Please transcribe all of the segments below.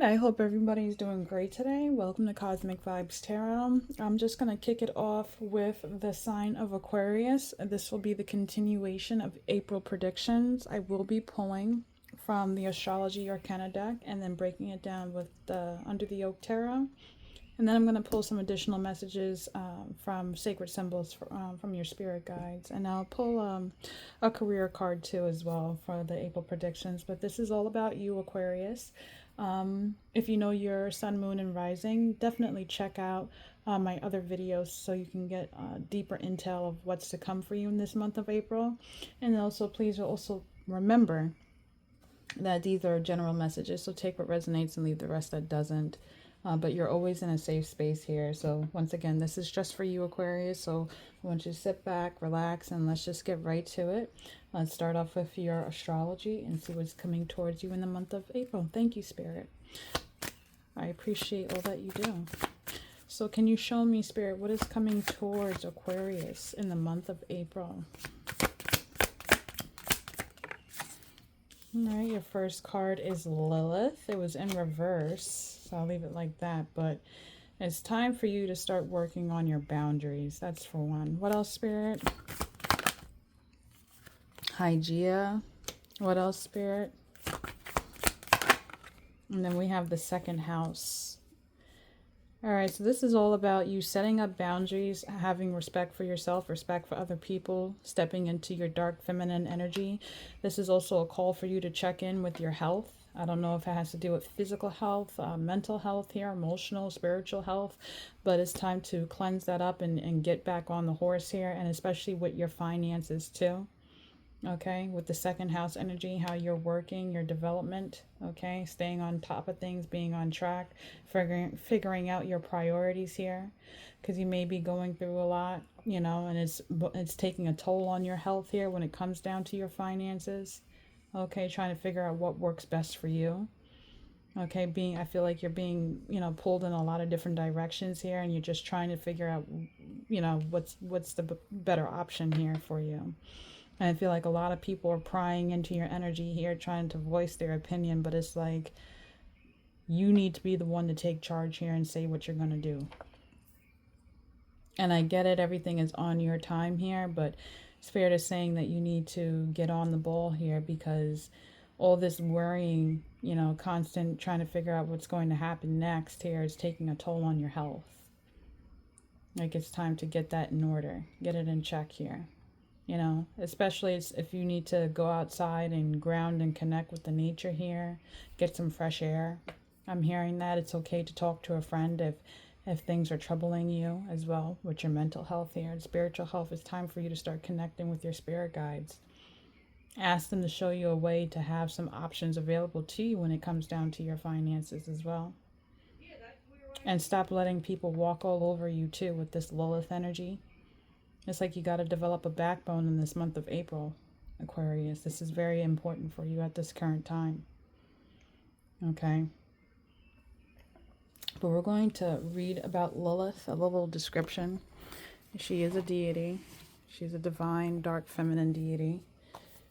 right, I hope everybody's doing great today. Welcome to Cosmic Vibes Tarot. I'm just going to kick it off with the sign of Aquarius. This will be the continuation of April predictions. I will be pulling from the Astrology Arcana deck and then breaking it down with the Under the Oak Tarot. And then I'm going to pull some additional messages from sacred symbols from your spirit guides. And I'll pull a career card too as well for the April predictions. But this is all about you, Aquarius. If you know your sun, moon, and rising, definitely check out my other videos so you can get deeper intel of what's to come for you in this month of April. And also, please also remember that these are general messages, so take what resonates and leave the rest that doesn't. But you're always in a safe space here. So once again, this is just for you, Aquarius. So I want you to sit back, relax, and let's just get right to it. Let's start off with your astrology and see what's coming towards you in the month of April. Thank you, Spirit. I appreciate all that you do. So can you show me, Spirit, what is coming towards Aquarius in the month of April? All right, your first card is Lilith. It was in reverse, so I'll leave it like that. But it's time for you to start working on your boundaries. That's for one. What else, Spirit? Hygeia. What else, Spirit? And then we have the second house. All right, so this is all about you setting up boundaries, having respect for yourself, respect for other people, stepping into your dark feminine energy. This is also a call for you to check in with your health. I don't know if it has to do with physical health, mental health here, emotional, spiritual health, but it's time to cleanse that up and get back on the horse here, and especially with your finances too. Okay, with the second house energy, how you're working, your development, okay, staying on top of things, being on track, figuring out your priorities here, because you may be going through a lot, you know, and it's taking a toll on your health here when it comes down to your finances. Okay, trying to figure out what works best for you. Okay, I feel like you're being, you know, pulled in a lot of different directions here, and you're just trying to figure out, you know, what's the better option here for you. And I feel like a lot of people are prying into your energy here, trying to voice their opinion, but it's like you need to be the one to take charge here and say what you're going to do. And I get it, everything is on your time here, but Spirit is saying that you need to get on the ball here, because all this worrying, you know, constant trying to figure out what's going to happen next here is taking a toll on your health. Like, it's time to get that in order, get it in check here. You know, especially if you need to go outside and ground and connect with the nature here, get some fresh air. I'm hearing that it's okay to talk to a friend if things are troubling you as well with your mental health here and spiritual health. It's time for you to start connecting with your spirit guides. Ask them to show you a way to have some options available to you when it comes down to your finances as well. And stop letting people walk all over you too with this Lilith energy. It's like you got to develop a backbone in this month of April, Aquarius. This is very important for you at this current time. Okay. But we're going to read about Lilith, a little description. She is a deity. She's a divine, dark, feminine deity.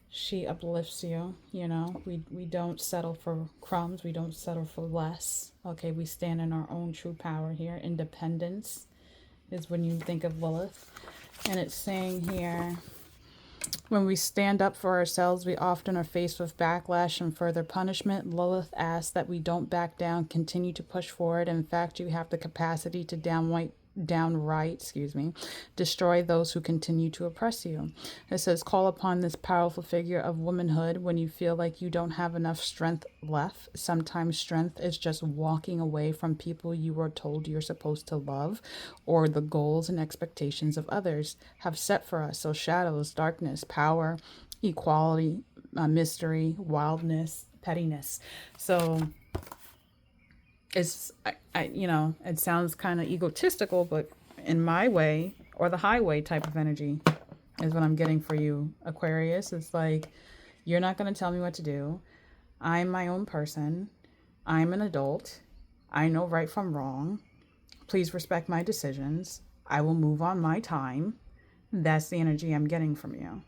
She uplifts you, you know. We don't settle for crumbs. We don't settle for less. Okay, we stand in our own true power here. Independence is when you think of Lilith. And it's saying here, when we stand up for ourselves, we often are faced with backlash and further punishment. Lilith asks that we don't back down, continue to push forward. In fact, you have the capacity to downright destroy those who continue to oppress you. It says, call upon this powerful figure of womanhood when you feel like you don't have enough strength left. Sometimes strength is just walking away from people you were told you're supposed to love, or the goals and expectations of others have set for us. So shadows, darkness, power, equality, mystery, wildness, pettiness. So it's, you know, it sounds kind of egotistical, but in my way, or the highway type of energy is what I'm getting for you, Aquarius. It's like, you're not going to tell me what to do. I'm my own person. I'm an adult. I know right from wrong. Please respect my decisions. I will move on my time. That's the energy I'm getting from you.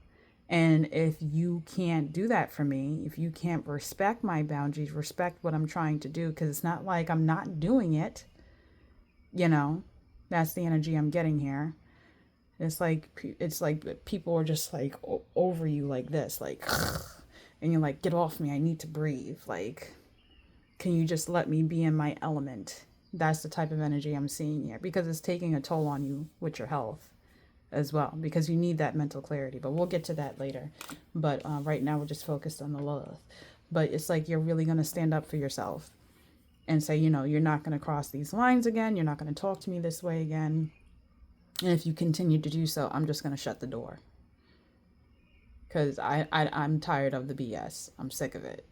And if you can't do that for me, if you can't respect my boundaries, respect what I'm trying to do, because it's not like I'm not doing it, you know, that's the energy I'm getting here. It's like people are just like over you like this, like, and you're like, get off me. I need to breathe. Like, can you just let me be in my element? That's the type of energy I'm seeing here, because it's taking a toll on you with your health as well, because you need that mental clarity. But we'll get to that later. But right now we're just focused on the Lilith. But it's like you're really going to stand up for yourself and say, you know, you're not going to cross these lines again. You're not going to talk to me this way again. And if you continue to do so, I'm just going to shut the door. Because I'm tired of the BS. I'm sick of it.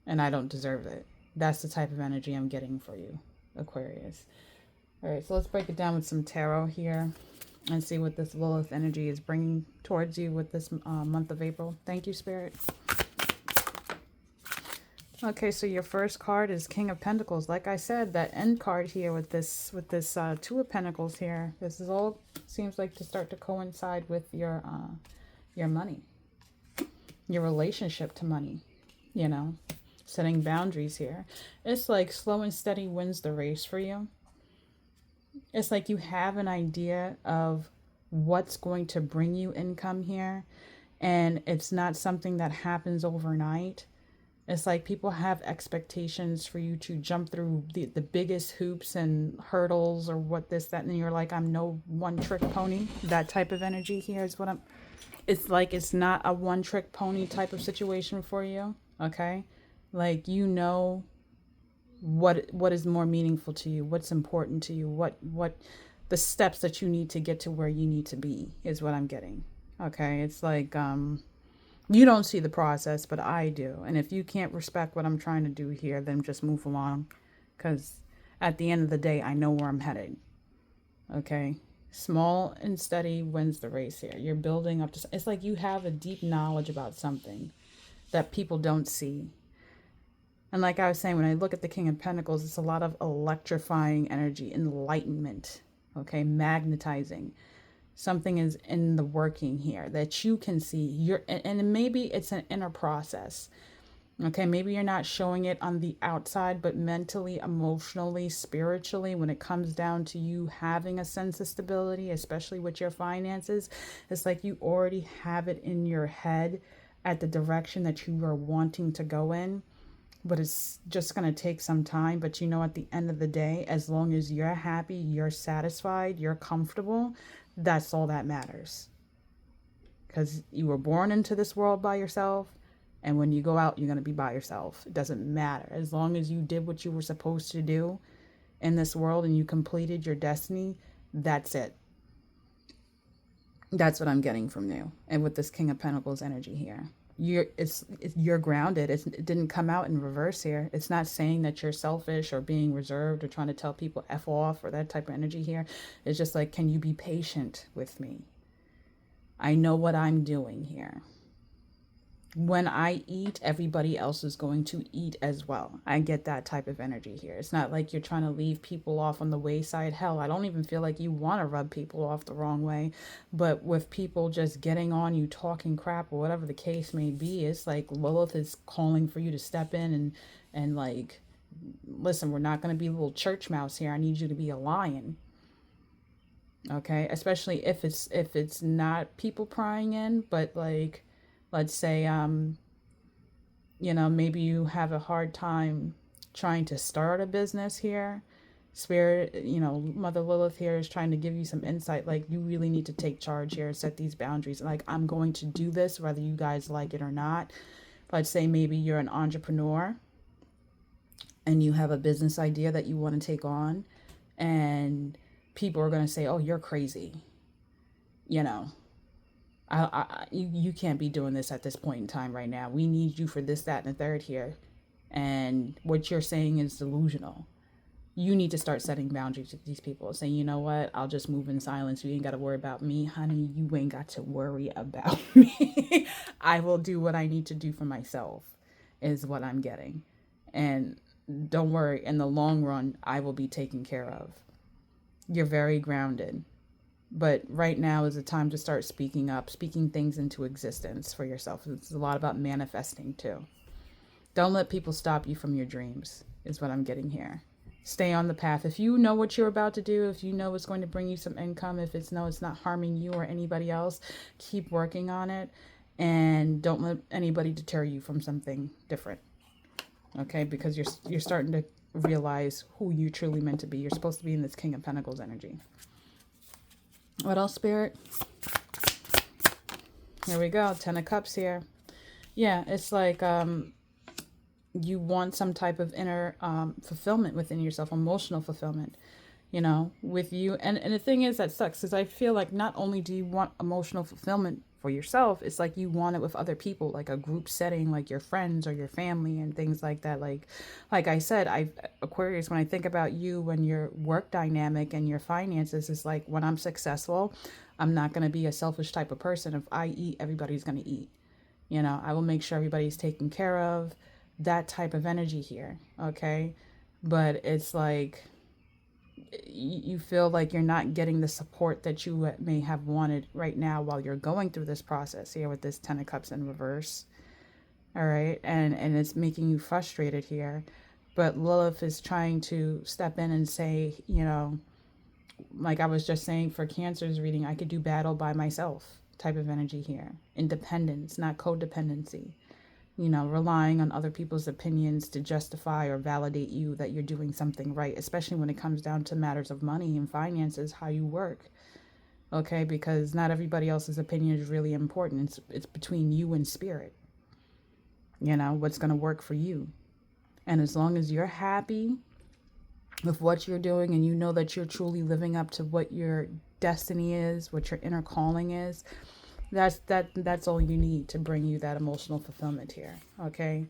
And I don't deserve it. That's the type of energy I'm getting for you, Aquarius. All right, so let's break it down with some tarot here and see what this Lilith energy is bringing towards you with this month of April. Thank you, Spirit. Okay, so your first card is King of Pentacles. Like I said, that end card here with this Two of Pentacles here. This is all seems like to start to coincide with your money, your relationship to money. You know, setting boundaries here. It's like slow and steady wins the race for you. It's like you have an idea of what's going to bring you income here, and it's not something that happens overnight. It's like people have expectations for you to jump through the biggest hoops and hurdles or what this, that, and you're like, I'm no one trick pony. That type of energy here is what it's like it's not a one trick pony type of situation for you. Okay. Like, you know, what is more meaningful to you, what's important to you, what the steps that you need to get to where you need to be is what I'm getting. Okay. It's like, you don't see the process, but I do. And if you can't respect what I'm trying to do here, then just move along. Because at the end of the day, I know where I'm headed. Okay? Small and steady wins the race here. You're building up to... It's like you have a deep knowledge about something that people don't see. And like I was saying, when I look at the King of Pentacles, it's a lot of electrifying energy, enlightenment. Okay? Magnetizing. Something is in the working here that you can see. And maybe it's an inner process. Okay, maybe you're not showing it on the outside, but mentally, emotionally, spiritually, when it comes down to you having a sense of stability, especially with your finances, it's like you already have it in your head at the direction that you are wanting to go in. But it's just going to take some time. But you know, at the end of the day, as long as you're happy, you're satisfied, you're comfortable, that's all that matters. Because you were born into this world by yourself. And when you go out, you're going to be by yourself. It doesn't matter. As long as you did what you were supposed to do in this world and you completed your destiny, that's it. That's what I'm getting from you. And with this King of Pentacles energy here. You're grounded. It didn't come out in reverse here. It's not saying that you're selfish or being reserved or trying to tell people F off or that type of energy here. It's just like, can you be patient with me? I know what I'm doing here. When I eat, everybody else is going to eat as well. I get that type of energy here. It's not like you're trying to leave people off on the wayside. Hell, I don't even feel like you want to rub people off the wrong way. But with people just getting on you, talking crap, or whatever the case may be, it's like Lilith is calling for you to step in and like, listen, we're not going to be a little church mouse here. I need you to be a lion. Okay? Especially if it's not people prying in, but like, let's say, you know, maybe you have a hard time trying to start a business here. Spirit, you know, Mother Lilith here is trying to give you some insight. Like, you really need to take charge here and set these boundaries. Like, I'm going to do this, whether you guys like it or not. Let's say maybe you're an entrepreneur and you have a business idea that you want to take on. And people are going to say, oh, you're crazy. You know. You can't be doing this at this point in time right now. We need you for this, that, and the third here. And what you're saying is delusional. You need to start setting boundaries with these people. Saying, you know what? I'll just move in silence. You ain't got to worry about me. Honey, you ain't got to worry about me. I will do what I need to do for myself is what I'm getting. And don't worry. In the long run, I will be taken care of. You're very grounded. But right now is the time to start speaking up, speaking things into existence for yourself. It's a lot about manifesting too. Don't let people stop you from your dreams, is what I'm getting here. Stay on the path. If you know what you're about to do, if you know it's going to bring you some income, if it's not harming you or anybody else, keep working on it, and don't let anybody deter you from something different. Okay, because you're starting to realize who you truly meant to be. You're supposed to be in this King of Pentacles energy. What else, Spirit? Here we go. 10 of Cups here. Yeah, it's like you want some type of inner fulfillment within yourself, emotional fulfillment, you know, with you. And the thing is, that sucks, because I feel like not only do you want emotional fulfillment for yourself, it's like you want it with other people, like a group setting, like your friends or your family and things like that. Like I said, Aquarius, when I think about you and your work dynamic and your finances, is like, when I'm successful, I'm not going to be a selfish type of person. If I eat, everybody's going to eat. You know, I will make sure everybody's taken care of. That type of energy here, okay? But it's like you feel like you're not getting the support that you may have wanted right now while you're going through this process here with this 10 of Cups in reverse. All right, and it's making you frustrated here. But Lilith is trying to step in and say, you know, like I was just saying for Cancer's reading, I could do battle by myself type of energy here. Independence, not codependency. You know, relying on other people's opinions to justify or validate you that you're doing something right, especially when it comes down to matters of money and finances, how you work. Okay, because not everybody else's opinion is really important. It's between you and spirit. You know, what's going to work for you. And as long as you're happy with what you're doing and you know that you're truly living up to what your destiny is, what your inner calling is, that's all you need to bring you that emotional fulfillment here. Okay,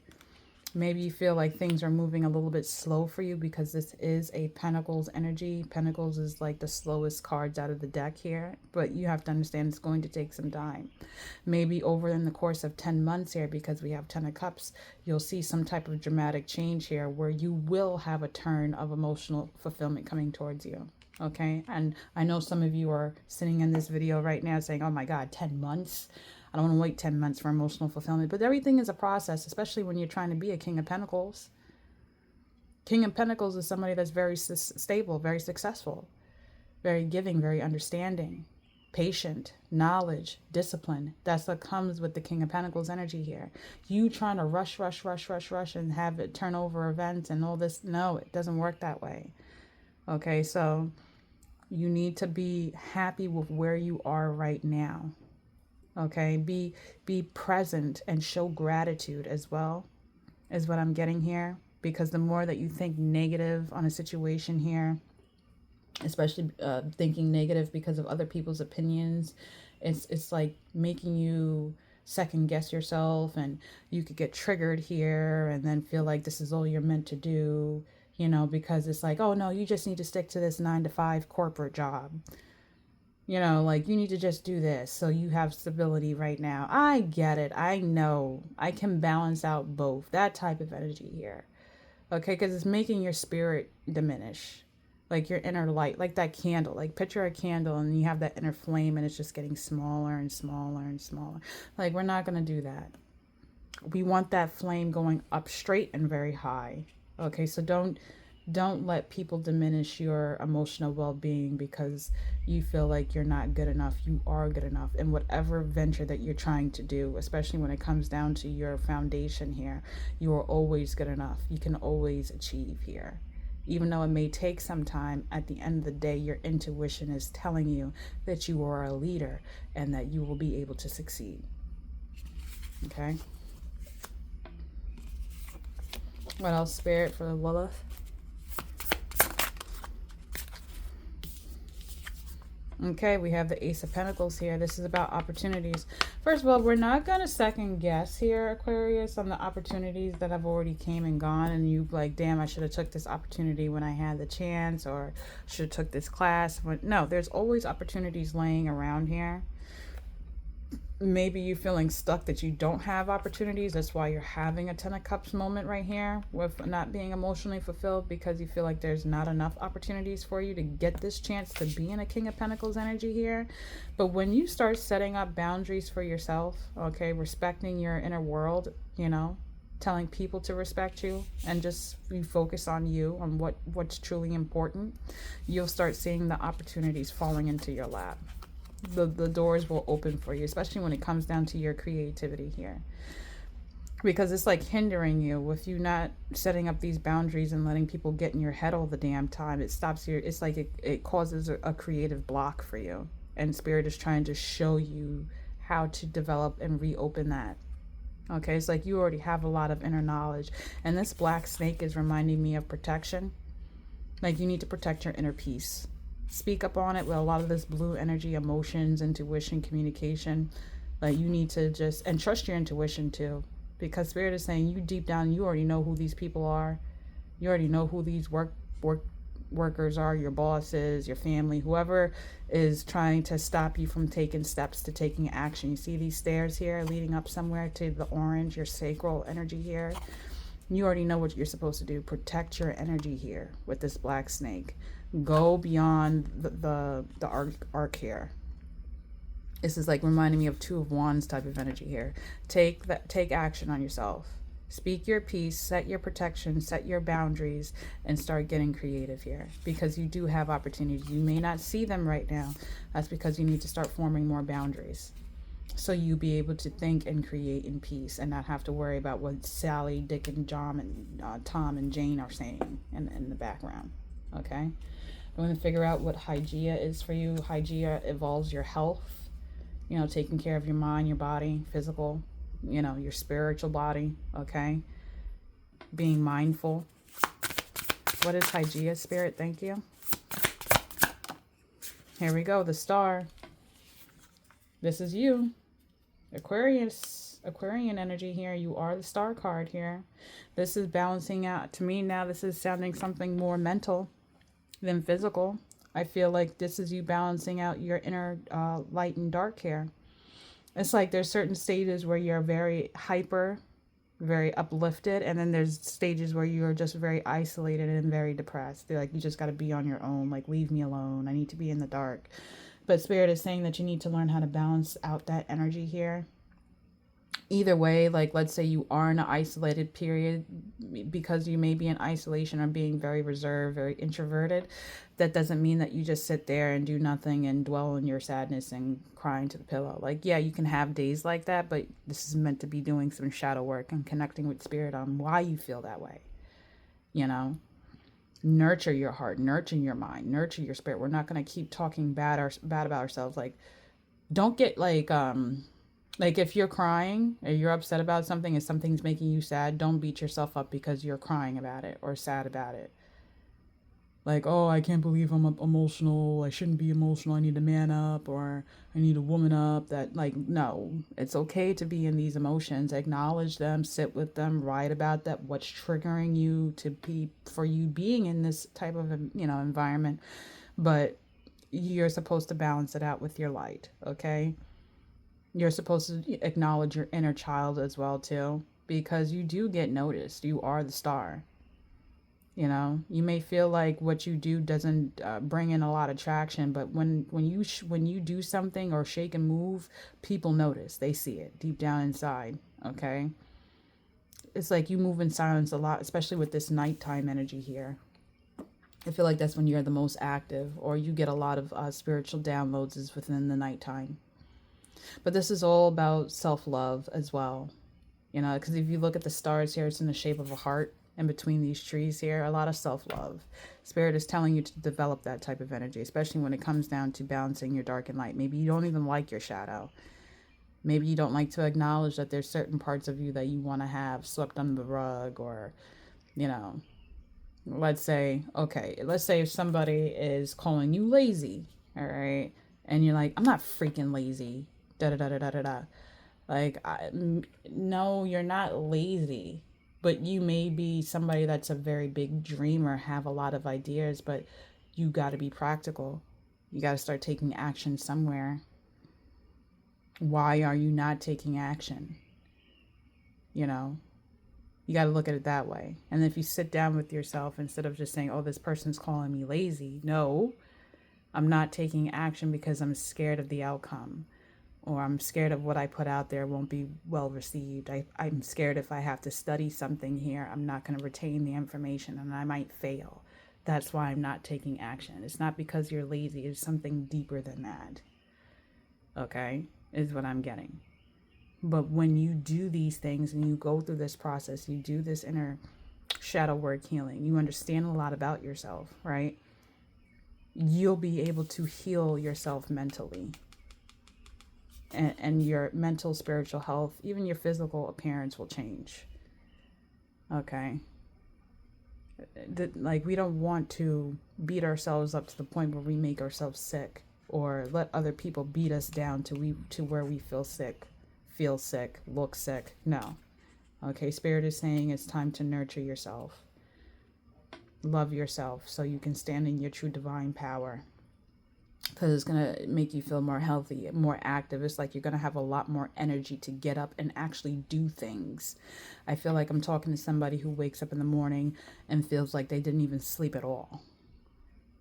maybe you feel like things are moving a little bit slow for you because this is a Pentacles energy. Pentacles is like the slowest cards out of the deck here, but you have to understand it's going to take some time. Maybe over in the course of 10 months here, because we have 10 of Cups, you'll see some type of dramatic change here where you will have a turn of emotional fulfillment coming towards you. Okay, and I know some of you are sitting in this video right now saying, oh my God, 10 months? I don't want to wait 10 months for emotional fulfillment. But everything is a process, especially when you're trying to be a King of Pentacles. King of Pentacles is somebody that's very stable, very successful, very giving, very understanding, patient, knowledge, discipline. That's what comes with the King of Pentacles energy here. You trying to rush and have it turn over events and all this. No, it doesn't work that way. Okay, so you need to be happy with where you are right now. Okay, be present and show gratitude as well, is what I'm getting here. Because the more that you think negative on a situation here, especially thinking negative because of other people's opinions, it's like making you second guess yourself, and you could get triggered here and then feel like this is all you're meant to do. You know, because it's like, oh no, you just need to stick to this 9-to-5 corporate job. You know, like you need to just do this so you have stability right now. I get it. I know. I can balance out both. That type of energy here. Okay, because it's making your spirit diminish. Like your inner light, like that candle. Like picture a candle and you have that inner flame and it's just getting smaller and smaller and smaller. Like we're not going to do that. We want that flame going up straight and very high. Okay, so don't let people diminish your emotional well-being because you feel like you're not good enough. You are good enough in whatever venture that you're trying to do, especially when it comes down to your foundation here. You are always good enough. You can always achieve here. Even though it may take some time, at the end of the day, your intuition is telling you that you are a leader and that you will be able to succeed. Okay? What else, Spirit, for Lilith? Okay, we have the Ace of Pentacles here. This is about opportunities. First of all, we're not going to second guess here, Aquarius, on the opportunities that have already came and gone. And you like, damn, I should have took this opportunity when I had the chance, or should have took this class. No, there's always opportunities laying around here. maybe you feeling stuck that you don't have opportunities. That's why you're having a Ten of Cups moment right here with not being emotionally fulfilled, because you feel like there's not enough opportunities for you to get this chance to be in a King of Pentacles energy here. But when you start setting up boundaries for yourself, okay, respecting your inner world, you know, telling people to respect you, and just you focus on you, on what's truly important, you'll start seeing the opportunities falling into your lap. The doors will open for you, especially when it comes down to your creativity here, because it's like hindering you with you not setting up these boundaries and letting people get in your head all the damn time. It stops your, it's like it causes a creative block for you, and Spirit is trying to show you how to develop and reopen that. Okay, it's like you already have a lot of inner knowledge, and this black snake is reminding me of protection. Like you need to protect your inner peace. Speak up on it with a lot of this blue energy, emotions, intuition, communication. Like you need to just, and trust your intuition too, because Spirit is saying you deep down, you already know who these people are. You already know who these workers are, your bosses, your family, whoever is trying to stop you from taking steps to taking action. You see these stairs here leading up somewhere to the orange, your sacral energy here. You already know what you're supposed to do. Protect your energy here with this black snake. Go beyond the arc here. This is like reminding me of Two of Wands type of energy here. Take action on yourself. Speak your piece, set your protection, set your boundaries, and start getting creative here, because you do have opportunities. You may not see them right now. That's because you need to start forming more boundaries, so you be able to think and create in peace and not have to worry about what Sally, Dick, and John, and Tom and Jane are saying in the background. Okay, I'm going to figure out what Hygeia is for you. Hygeia involves your health, you know, taking care of your mind, your body, physical, you know, your spiritual body. Okay, being mindful. What is Hygeia, Spirit? Thank you. Here we go, the star. This is you. Aquarian energy here. You are the star card here. This is balancing out. To me now, this is sounding something more mental than physical. I feel like this is you balancing out your inner light and dark here. It's like there's certain stages where you're very hyper, very uplifted, and then there's stages where you're just very isolated and very depressed. They're like, you just got to be on your own. Like, leave me alone. I need to be in the dark. But Spirit is saying that you need to learn how to balance out that energy here. Either way, like let's say you are in an isolated period, because you may be in isolation or being very reserved, very introverted, that doesn't mean that you just sit there and do nothing and dwell in your sadness and crying to the pillow. Like, yeah, you can have days like that, but this is meant to be doing some shadow work and connecting with Spirit on why you feel that way. You know, nurture your heart, nurture your mind, nurture your spirit. We're not going to keep talking bad about ourselves. Like, don't get like if you're crying or you're upset about something and something's making you sad, don't beat yourself up because you're crying about it or sad about it. Like, oh, I can't believe I'm emotional. I shouldn't be emotional. I need to man up, or I need a woman up. That, like, no, it's okay to be in these emotions. Acknowledge them, sit with them, write about that. What's triggering you to be, for you being in this type of, you know, environment. But you're supposed to balance it out with your light, okay? You're supposed to acknowledge your inner child as well, too, because you do get noticed. You are the star. You know, you may feel like what you do doesn't bring in a lot of traction, but when you do something or shake and move, people notice. They see it deep down inside, okay? It's like you move in silence a lot, especially with this nighttime energy here. I feel like that's when you're the most active, or you get a lot of spiritual downloads is within the nighttime. But this is all about self-love as well, you know, because if you look at the stars here, it's in the shape of a heart. In between these trees here, a lot of self-love. Spirit is telling you to develop that type of energy, especially when it comes down to balancing your dark and light. Maybe you don't even like your shadow. Maybe you don't like to acknowledge that there's certain parts of you that you want to have swept under the rug, or, you know, let's say if somebody is calling you lazy, all right, and you're like, I'm not freaking lazy, da-da-da-da-da-da-da. Like, no, you're not lazy. But you may be somebody that's a very big dreamer, have a lot of ideas, but you got to be practical. You got to start taking action somewhere. Why are you not taking action? You know, you got to look at it that way. And if you sit down with yourself, instead of just saying, oh, this person's calling me lazy, no, I'm not taking action because I'm scared of the outcome, or I'm scared of what I put out there won't be well received. I'm scared if I have to study something here, I'm not going to retain the information and I might fail. That's why I'm not taking action. It's not because you're lazy, it's something deeper than that. Okay, is what I'm getting. But when you do these things and you go through this process, you do this inner shadow work healing, you understand a lot about yourself, right? You'll be able to heal yourself mentally. And your mental, spiritual health, even your physical appearance will change. Okay? Like, we don't want to beat ourselves up to the point where we make ourselves sick, or let other people beat us down to where we feel sick, look sick. No. Okay, Spirit is saying it's time to nurture yourself. Love yourself so you can stand in your true divine power. Because it's going to make you feel more healthy, more active. It's like you're going to have a lot more energy to get up and actually do things. I feel like I'm talking to somebody who wakes up in the morning and feels like they didn't even sleep at all,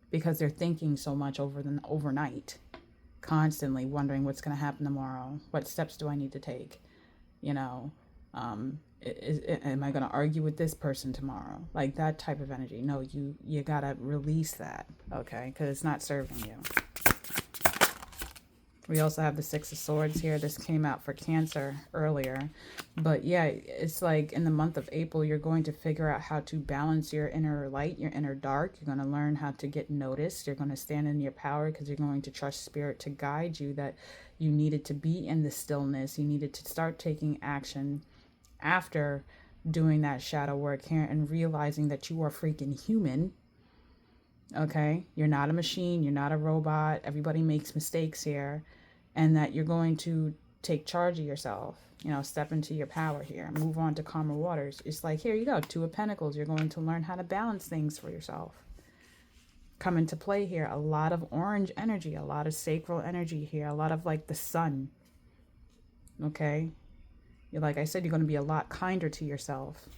because they're thinking so much overnight, constantly wondering what's going to happen tomorrow. What steps do I need to take? You know, am I going to argue with this person tomorrow? Like that type of energy. No, you got to release that, okay? Because it's not serving you. We also have the Six of Swords here. This came out for Cancer earlier. But yeah, it's like in the month of April, you're going to figure out how to balance your inner light, your inner dark. You're going to learn how to get noticed. You're going to stand in your power because you're going to trust Spirit to guide you, that you needed to be in the stillness. You needed to start taking action after doing that shadow work here and realizing that you are freaking human. Okay, you're not a machine, you're not a robot. Everybody makes mistakes here, and that you're going to take charge of yourself. You know, step into your power here. Move on to calmer waters. It's like, here you go, Two of Pentacles. You're going to learn how to balance things for yourself. Come into play here. A lot of orange energy, a lot of sacral energy here, a lot of like the sun. Okay, like I said, you're going to be a lot kinder to yourself.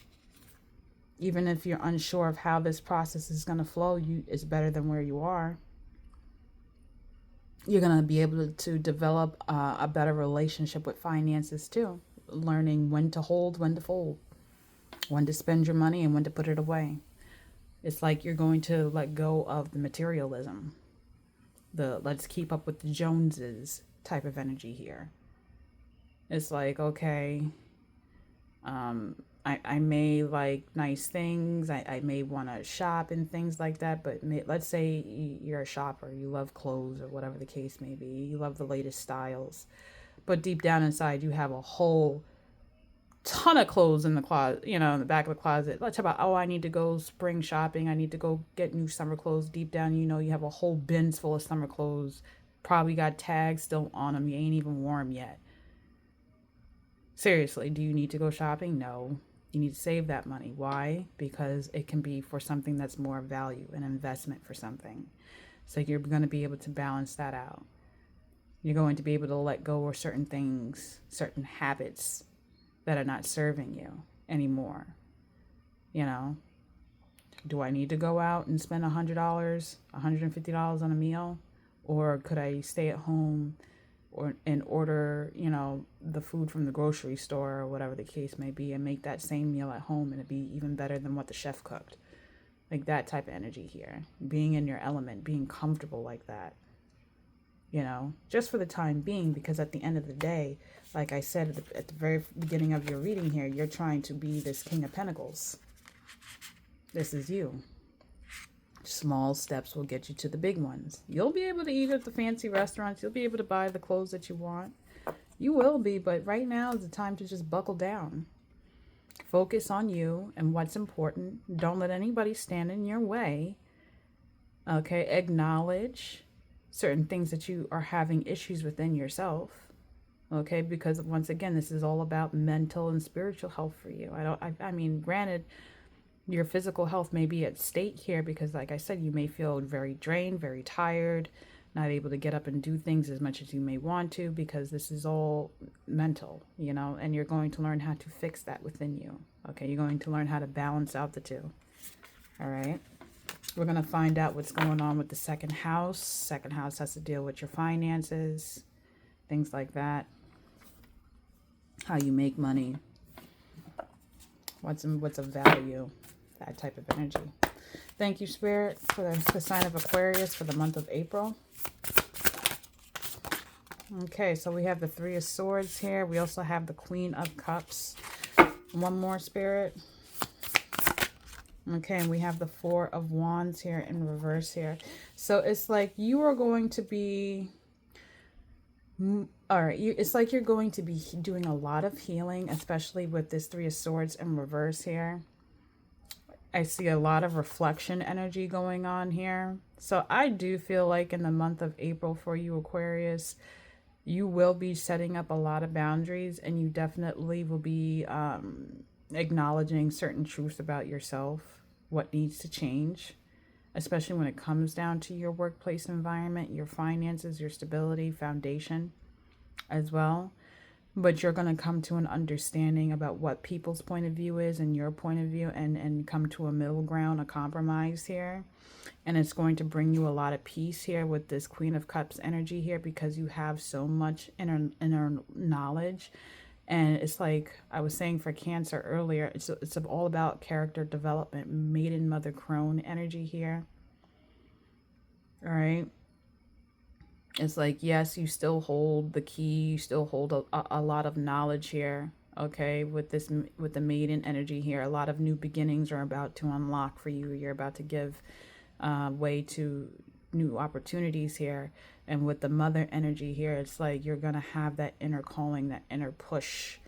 Even if you're unsure of how this process is going to flow, it's better than where you are. You're going to be able to develop a better relationship with finances too. Learning when to hold, when to fold, when to spend your money and when to put it away. It's like you're going to let go of the materialism, the let's keep up with the Joneses type of energy here. It's like, okay, I may like nice things. I may want to shop and things like that. But let's say you're a shopper. You love clothes or whatever the case may be. You love the latest styles. But deep down inside, you have a whole ton of clothes in the closet, you know, in the back of the closet. Let's talk about, oh, I need to go spring shopping. I need to go get new summer clothes. Deep down, you know, you have a whole bins full of summer clothes. Probably got tags still on them. You ain't even worn them yet. Seriously, do you need to go shopping? No. You need to save that money. Why? Because it can be for something that's more value, an investment for something. So you're going to be able to balance that out. You're going to be able to let go of certain things, certain habits that are not serving you anymore. You know, do I need to go out and spend $100, $150 on a meal? Or could I stay at home and order, you know, the food from the grocery store or whatever the case may be, and make that same meal at home, and it'd be even better than what the chef cooked. Like that type of energy here. Being in your element, being comfortable like that. You know, just for the time being, because at the end of the day, like I said at the very beginning of your reading here, you're trying to be this King of Pentacles. This is you. Small steps will get you to the big ones. You'll be able to eat at the fancy restaurants. You'll be able to buy the clothes that you want. You will be, but right now is the time to just buckle down. Focus on you and what's important. Don't let anybody stand in your way. Okay, acknowledge certain things that you are having issues within yourself. Okay, because once again, this is all about mental and spiritual health for you. I mean, granted, your physical health may be at stake here because, like I said, you may feel very drained, very tired, not able to get up and do things as much as you may want to, because this is all mental, you know, and you're going to learn how to fix that within you. Okay, you're going to learn how to balance out the two. All right. We're going to find out what's going on with the second house. Second house has to deal with your finances, things like that. How you make money. What's of value. That type of energy. Thank you, Spirit, for the sign of Aquarius for the month of April. Okay, so we have the Three of Swords here. We also have the Queen of Cups. One more, Spirit. Okay, and we have the Four of Wands here in reverse here. So it's like you are going to be... All right, it's like you're going to be doing a lot of healing, especially with this Three of Swords in reverse here. I see a lot of reflection energy going on here. So I do feel like in the month of April for you, Aquarius, you will be setting up a lot of boundaries, and you definitely will be acknowledging certain truths about yourself, what needs to change, especially when it comes down to your workplace environment, your finances, your stability, foundation as well. But you're going to come to an understanding about what people's point of view is and your point of view, and come to a middle ground, a compromise here. And it's going to bring you a lot of peace here with this Queen of Cups energy here, because you have so much inner knowledge. And it's like I was saying for Cancer earlier, it's all about character development, maiden mother crone energy here. All right. It's like, yes, you still hold the key, you still hold a lot of knowledge here, okay, with the maiden energy here. A lot of new beginnings are about to unlock for you. You're about to give way to new opportunities here. And with the mother energy here, it's like you're going to have that inner calling, that inner push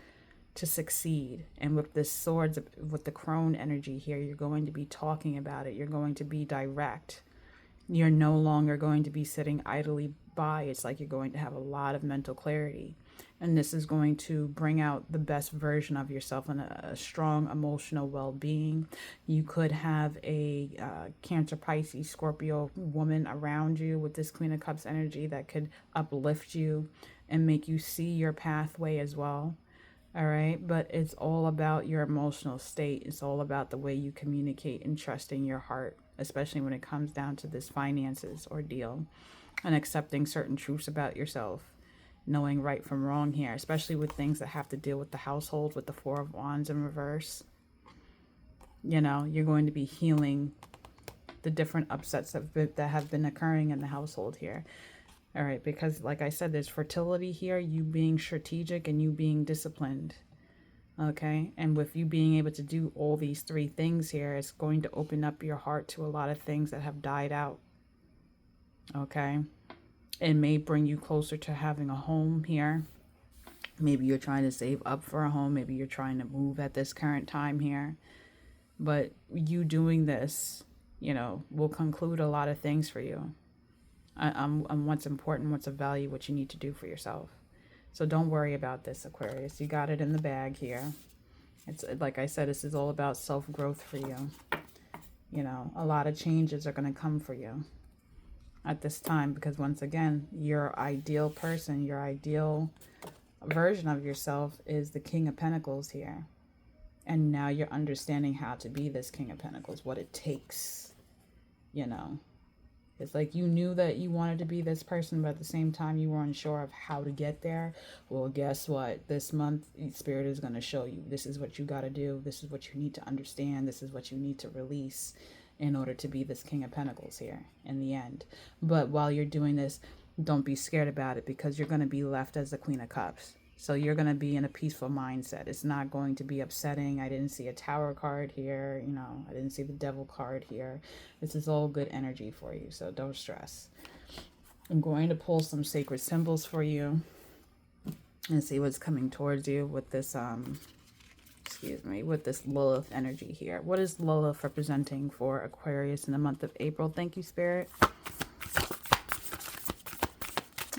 to succeed. And with this swords, with the crone energy here, you're going to be talking about it. You're going to be direct. You're no longer going to be sitting idly by. It's like you're going to have a lot of mental clarity, and this is going to bring out the best version of yourself and a strong emotional well-being. You could have a Cancer, Pisces, Scorpio woman around you with this Queen of Cups energy that could uplift you and make you see your pathway as well. All right, but it's all about your emotional state. It's all about the way you communicate and trusting your heart, especially when it comes down to this finances ordeal, and accepting certain truths about yourself, knowing right from wrong here, especially with things that have to deal with the household, with the Four of Wands in reverse. You know, you're going to be healing the different upsets that have been occurring in the household here. All right, because like I said, there's fertility here, you being strategic and you being disciplined. Okay, and with you being able to do all these three things here, it's going to open up your heart to a lot of things that have died out. Okay, it may bring you closer to having a home here. Maybe you're trying to save up for a home. Maybe you're trying to move at this current time here. But you doing this, you know, will conclude a lot of things for you. On what's important, what's of value, what you need to do for yourself. So don't worry about this, Aquarius. You got it in the bag here. It's like I said, this is all about self-growth for you. You know, a lot of changes are going to come for you at this time, because once again, your ideal person, your ideal version of yourself is the King of Pentacles here. And now you're understanding how to be this King of Pentacles, what it takes, you know. It's like you knew that you wanted to be this person, but at the same time you were unsure of how to get there. Well, guess what? This month, Spirit is going to show you. This is what you got to do. This is what you need to understand. This is what you need to release in order to be this King of Pentacles here in the end. But while you're doing this, don't be scared about it, because you're going to be left as the Queen of Cups. So you're going to be in a peaceful mindset. It's not going to be upsetting. I didn't see a Tower card here. You know, I didn't see the Devil card here. This is all good energy for you. So don't stress. I'm going to pull some sacred symbols for you and see what's coming towards you with this, with this Lilith energy here. What is Lilith representing for Aquarius in the month of April? Thank you, Spirit.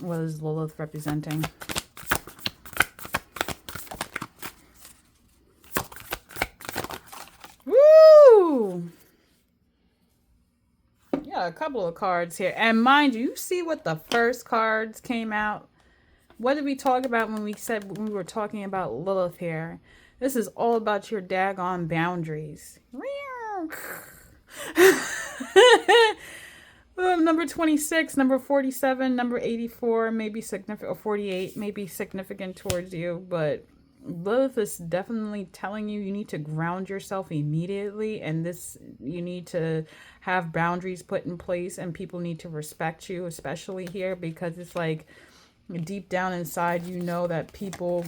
What is Lilith representing? got a couple of cards here. And mind you, you see what the first cards came out? What did we talk about when we were talking about Lilith here? This is all about your daggone boundaries. Number 26, number 47, number 84, maybe significant, or 48, maybe significant towards you, but Lilith is definitely telling you need to ground yourself immediately, and this, you need to have boundaries put in place, and people need to respect you, especially here, because it's like deep down inside, you know that people,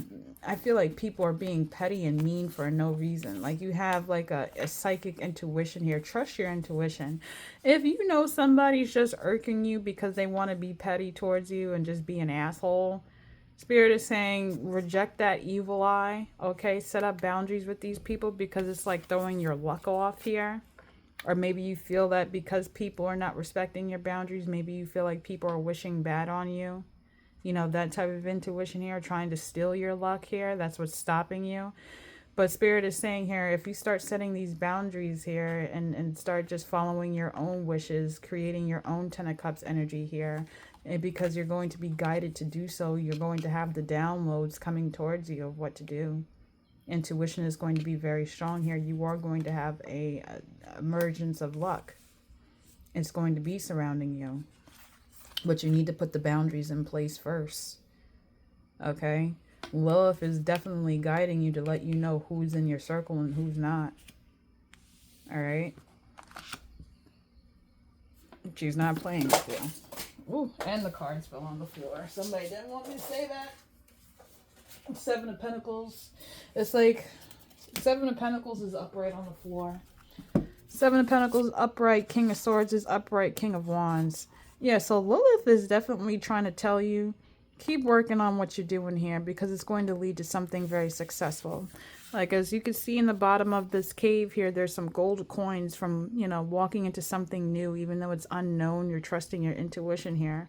I feel like people are being petty and mean for no reason. Like you have like a psychic intuition here. Trust your intuition. If you know somebody's just irking you because they want to be petty towards you and just be an asshole, Spirit is saying reject that evil eye. Okay, set up boundaries with these people, because it's like throwing your luck off here. Or maybe you feel that because people are not respecting your boundaries, maybe you feel like people are wishing bad on you. You know, that type of intuition here, trying to steal your luck here. That's what's stopping you. But Spirit is saying here, if you start setting these boundaries here and start just following your own wishes, creating your own Ten of Cups energy here, and because you're going to be guided to do so, you're going to have the downloads coming towards you of what to do. Intuition is going to be very strong here. You are going to have a emergence of luck. It's going to be surrounding you. But you need to put the boundaries in place first. Okay? Lilith is definitely guiding you to let you know who's in your circle and who's not. Alright? She's not playing with you. Ooh, and the cards fell on the floor. Somebody didn't want me to say that. Seven of Pentacles. It's like Seven of Pentacles is upright on the floor. Seven of Pentacles upright. King of Swords is upright. King of Wands. Yeah, so Lilith is definitely trying to tell you, keep working on what you're doing here, because it's going to lead to something very successful. Like, as you can see in the bottom of this cave here, there's some gold coins from, you know, walking into something new. Even though it's unknown, you're trusting your intuition here,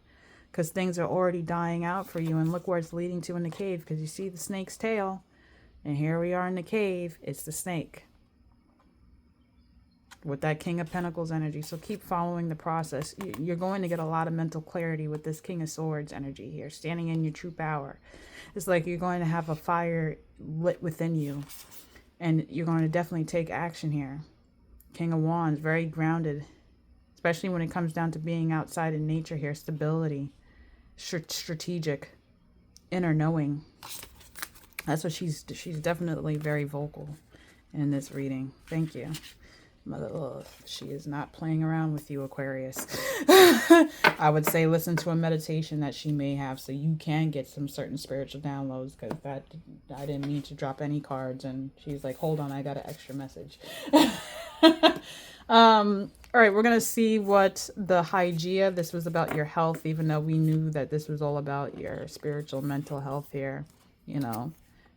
because things are already dying out for you. And look where it's leading to in the cave, because you see the snake's tail. And here we are in the cave. It's the snake. With that King of Pentacles energy. So keep following the process. You're going to get a lot of mental clarity with this King of Swords energy here. Standing in your true power. It's like you're going to have a fire lit within you. And you're going to definitely take action here. King of Wands, very grounded. Especially when it comes down to being outside in nature here. Stability. Strategic. Inner knowing. That's what she's definitely very vocal in this reading. Thank you. Mother Love, she is not playing around with you, Aquarius. I would say listen to a meditation that she may have, so you can get some certain spiritual downloads, because that, I didn't mean to drop any cards, and she's like, hold on, I got an extra message. All right, we're going to see what the Hygeia, this was about your health, even though we knew that this was all about your spiritual mental health here, you know,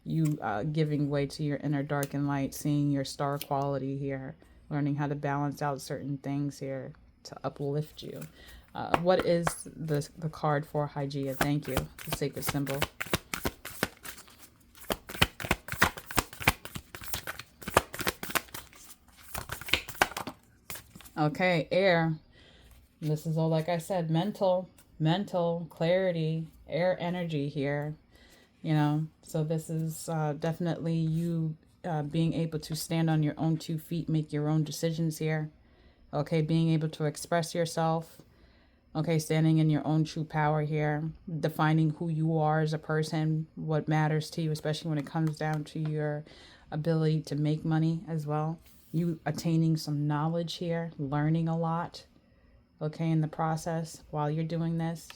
you giving way to your inner dark and light, seeing your star quality here. Learning how to balance out certain things here to uplift you. What is the card for Hygeia? Thank you. The sacred symbol. Okay, air. This is all, like I said, mental clarity, air energy here. You know, so this is definitely you being able to stand on your own 2 feet, make your own decisions here. Okay, being able to express yourself. Okay, standing in your own true power here. Defining who you are as a person, what matters to you, especially when it comes down to your ability to make money as well. You attaining some knowledge here, learning a lot, okay, in the process while you're doing this.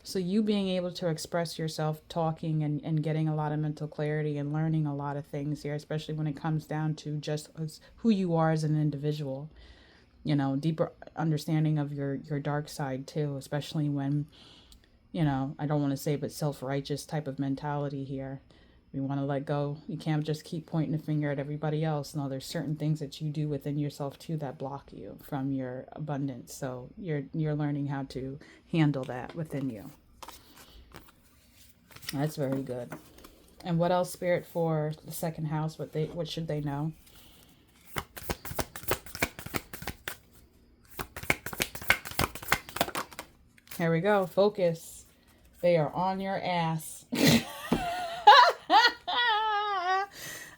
So you being able to express yourself, talking and getting a lot of mental clarity and learning a lot of things here, especially when it comes down to just who you are as an individual. You know, deeper understanding of your dark side too, especially when, you know, I don't want to say, but self-righteous type of mentality here. We want to let go. You can't just keep pointing a finger at everybody else. No, there's certain things that you do within yourself too that block you from your abundance. So you're learning how to handle that within you. That's very good. And what else, Spirit, for the second house? What should they know? Here we go. Focus. They are on your ass.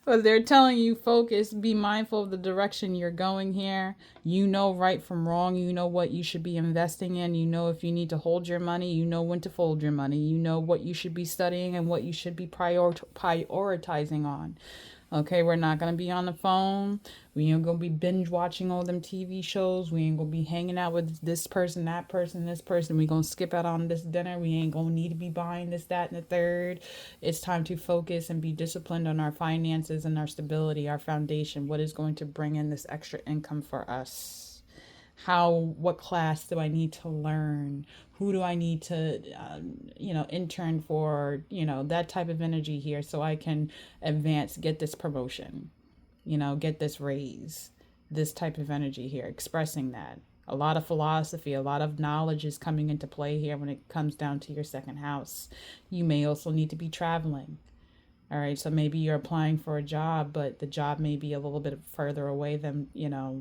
But they're telling you focus, be mindful of the direction you're going here. You know right from wrong. You know what you should be investing in. You know if you need to hold your money. You know when to fold your money. You know what you should be studying and what you should be prioritizing on. Okay, we're not going to be on the phone. We ain't going to be binge watching all them TV shows. We ain't going to be hanging out with this person, that person, this person. We going to skip out on this dinner. We ain't going to need to be buying this, that, and the third. It's time to focus and be disciplined on our finances and our stability, our foundation. What is going to bring in this extra income for us? What class do I need to learn? Who do I need to, intern for, that type of energy here so I can advance, get this promotion, get this raise, this type of energy here, expressing that. A lot of philosophy, a lot of knowledge is coming into play here when it comes down to your second house. You may also need to be traveling. All right, so maybe you're applying for a job, but the job may be a little bit further away than,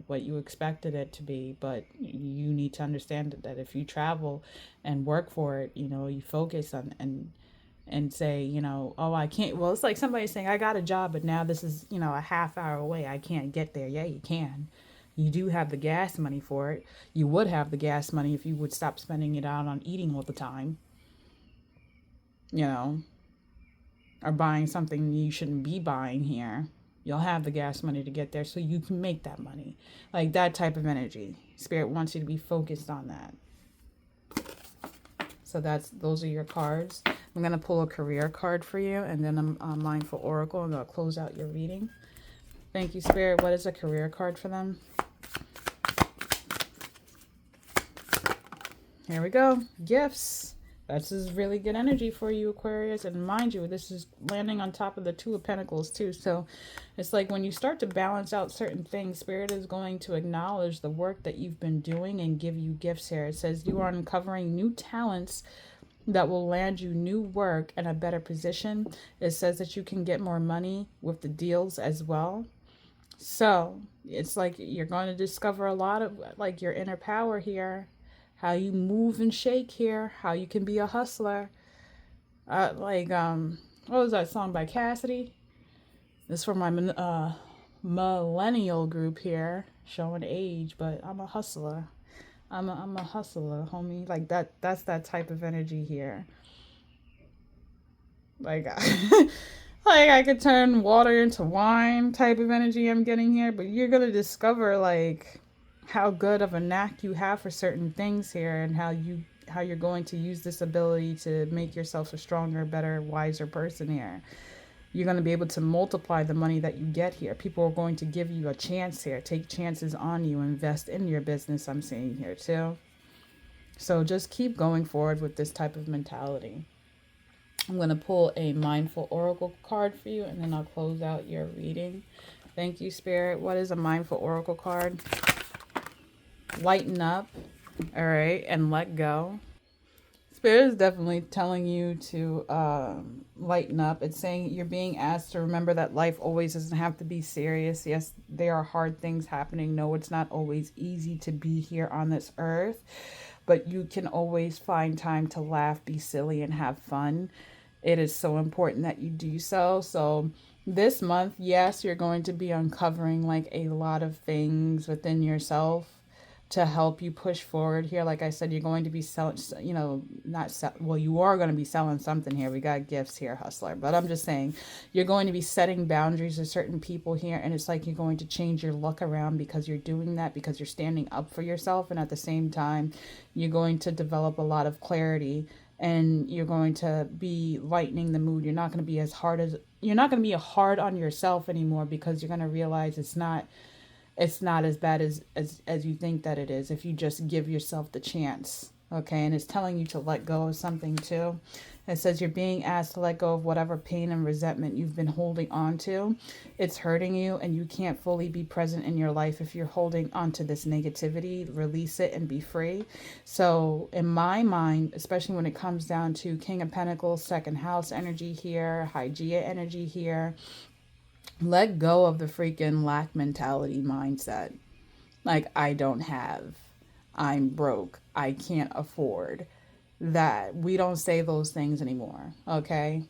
what you expected it to be. But you need to understand that if you travel and work for it, you focus on and say, oh, I can't. Well, it's like somebody saying, I got a job, but now this is, a half hour away. I can't get there. Yeah, you can. You do have the gas money for it. You would have the gas money if you would stop spending it out on eating all the time. Or buying something you shouldn't be buying here. You'll have the gas money to get there so you can make that money. Like that type of energy. Spirit wants you to be focused on that. So those are your cards. I'm going to pull a career card for you, and then a mindful oracle, and I'll close out your reading. Thank you, Spirit. What is a career card for them? Here we go. Gifts. That's just really good energy for you, Aquarius. And mind you, this is landing on top of the Two of Pentacles too. So it's like when you start to balance out certain things, Spirit is going to acknowledge the work that you've been doing and give you gifts here. It says you are uncovering new talents that will land you new work and a better position. It says that you can get more money with the deals as well. So it's like you're going to discover a lot of like your inner power here. How you move and shake here, how you can be a hustler. What was that song by Cassidy? This is for my millennial group here, showing age, but I'm a hustler. I'm a hustler, homie. Like that's that type of energy here. Like, like I could turn water into wine type of energy I'm getting here, but you're going to discover like how good of a knack you have for certain things here, and how you're going to use this ability to make yourself a stronger, better, wiser person here. You're going to be able to multiply the money that you get here. People are going to give you a chance here, take chances on you, invest in your business, I'm seeing here too. So just keep going forward with this type of mentality. I'm going to pull a mindful oracle card for you, and then I'll close out your reading. Thank you, Spirit. What is a mindful oracle card? Lighten up, all right, and let go. Spirit is definitely telling you to lighten up. It's saying you're being asked to remember that life always doesn't have to be serious. Yes, there are hard things happening. No, it's not always easy to be here on this earth, but you can always find time to laugh, be silly, and have fun. It is so important that you do so. So this month, yes, you're going to be uncovering like a lot of things within yourself to help you push forward here. Like I said, you're going to be selling, you are going to be selling something here. We got gifts here, hustler. But I'm just saying, you're going to be setting boundaries with certain people here. And it's like you're going to change your luck around because you're doing that, because you're standing up for yourself. And at the same time, you're going to develop a lot of clarity, and you're going to be lightening the mood. You're not going to be you're not going to be hard on yourself anymore, because you're going to realize it's not as bad as you think that it is if you just give yourself the chance. Okay, and it's telling you to let go of something too. It says you're being asked to let go of whatever pain and resentment you've been holding on to. It's hurting you, and you can't fully be present in your life if you're holding on to this negativity. Release it and be free. So in my mind, especially when it comes down to King of Pentacles, second house energy here, Hygeia energy here, let go of the freaking lack mentality mindset. Like, I don't have, I'm broke, I can't afford. that we don't say those things anymore, okay?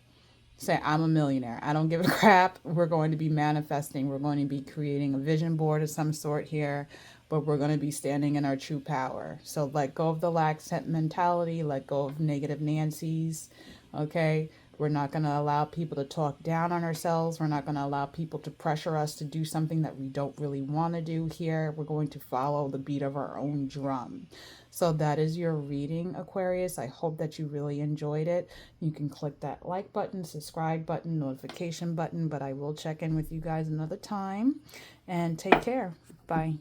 Say, I'm a millionaire. I don't give a crap. We're going to be manifesting. We're going to be creating a vision board of some sort here, but we're going to be standing in our true power. So let go of the lax mentality, let go of negative Nancy's, okay? We're not going to allow people to talk down on ourselves. We're not going to allow people to pressure us to do something that we don't really want to do here. We're going to follow the beat of our own drum. So that is your reading, Aquarius. I hope that you really enjoyed it. You can click that like button, subscribe button, notification button, but I will check in with you guys another time. And take care. Bye.